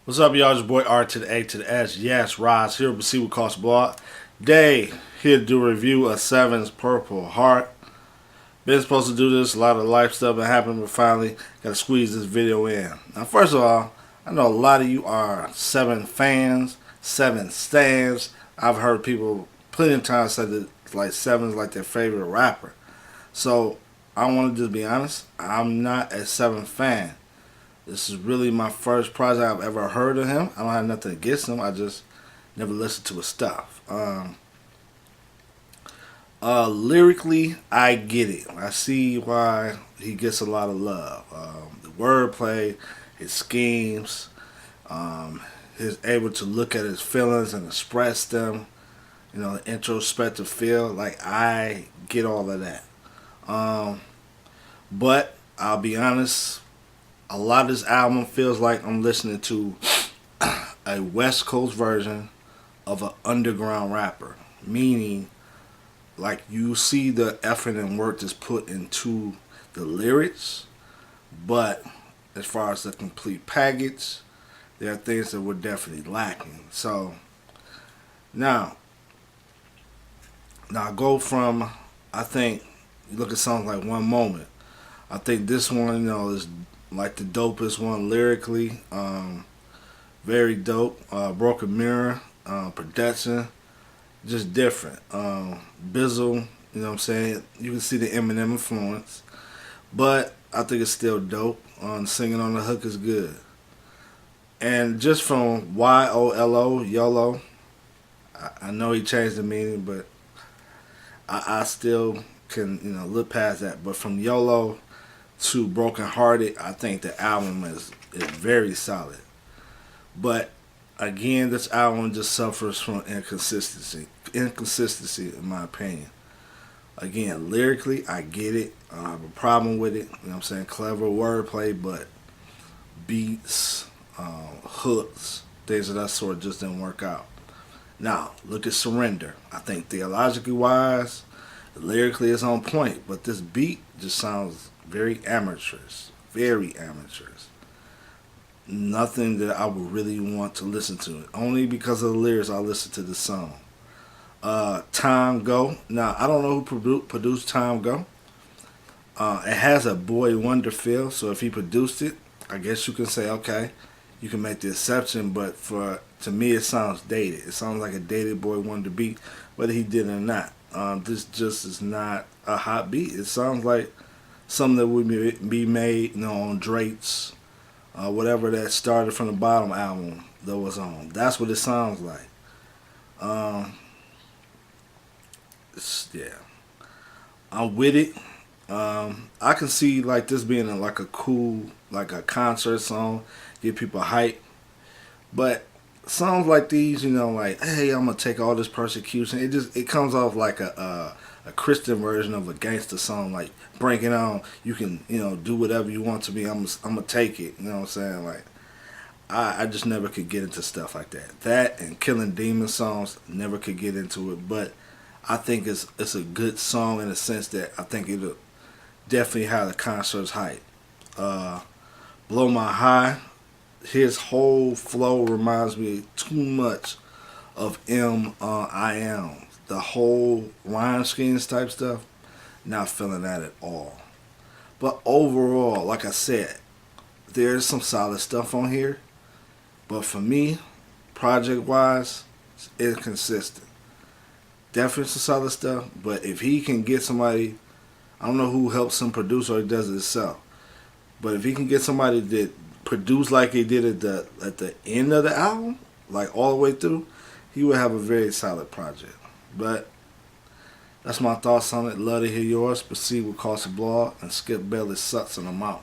What's up, y'all? It's your boy R to the A to the S. Yes, Roz here with See What Costs Block. Day here to do a review of Sevin's Purple Heart. Been supposed to do this, a lot of life stuff been happening, but finally got to squeeze this video in. Now, first of all, I know a lot of you are Sevin fans, Sevin stans. I've heard people plenty of times say that like Sevin's like their favorite rapper. So I want to just be honest. I'm not a Sevin fan. This is really my first project I've ever heard of him. I don't have nothing against him. I just never listened to his stuff. Lyrically, I get it. I see why he gets a lot of love. The wordplay, his schemes, he's able to look at his feelings and express them. You know, the introspective feel. Like, I get all of that. But I'll be honest. A lot of this album feels like I'm listening to a West Coast version of an underground rapper. Meaning, like, you see the effort and work that's put into the lyrics, but as far as the complete package, there are things that were definitely lacking. So, now I go from, I think, you look at songs like One Moment. I think this one, is like the dopest one lyrically. Very dope. Broken Mirror, production, just different. Bizzle, you know what I'm saying? You can see the Eminem influence, but I think it's still dope. Singing on the hook is good. And just from Y.O.L.O, Y.O.L.O, I know he changed the meaning, but I still can, look past that. But from Y.O.L.O to Broken Hearted, I think the album is very solid. But again, this album just suffers from inconsistency in my opinion. Again, lyrically, I get it. I have a problem with it. You know what I'm saying? Clever wordplay, but beats, hooks, things of that sort just didn't work out. Now, look at Surrender. I think theologically wise, lyrically it's on point, but this beat just sounds very amateurish. Very amateurish. Nothing that I would really want to listen to. Only because of the lyrics I listen to this song. Time Go. Now, I don't know who produced Time Go. It has a Boy Wonder feel, so if he produced it, I guess you can say, okay, you can make the exception, but to me it sounds dated. It sounds like a dated Boy Wonder beat, whether he did or not. This just is not a hot beat. It sounds like something that would be made, on Drake's, whatever that Started from the Bottom album that was on. That's what it sounds like. Yeah, I'm with it. I can see like this being a cool, like a concert song, get people hype. But songs like these, like, hey, I'm gonna take all this persecution. It comes off like a Christian version of a gangster song, like, bring it on. You can, do whatever you want to me. I'm gonna take it. You know what I'm saying? Like, I just never could get into stuff like that. That and Killing Demon songs, never could get into it. But I think it's a good song in the sense that I think it'll definitely have the concert's hype. Blow My High. His whole flow reminds me too much of I Am. The whole rhyme schemes type stuff, not feeling that at all. But overall, like I said, there's some solid stuff on here. But for me, project-wise, it's inconsistent. Definitely some solid stuff, but if he can get somebody, I don't know who helps him produce or he does it himself, but if he can get somebody that produce like he did at the end of the album, like all the way through, he would have a very solid project. But that's my thoughts on it. Love to hear yours. Proceed with Cost of Blog, and Skip Bailey sucks, and I'm out.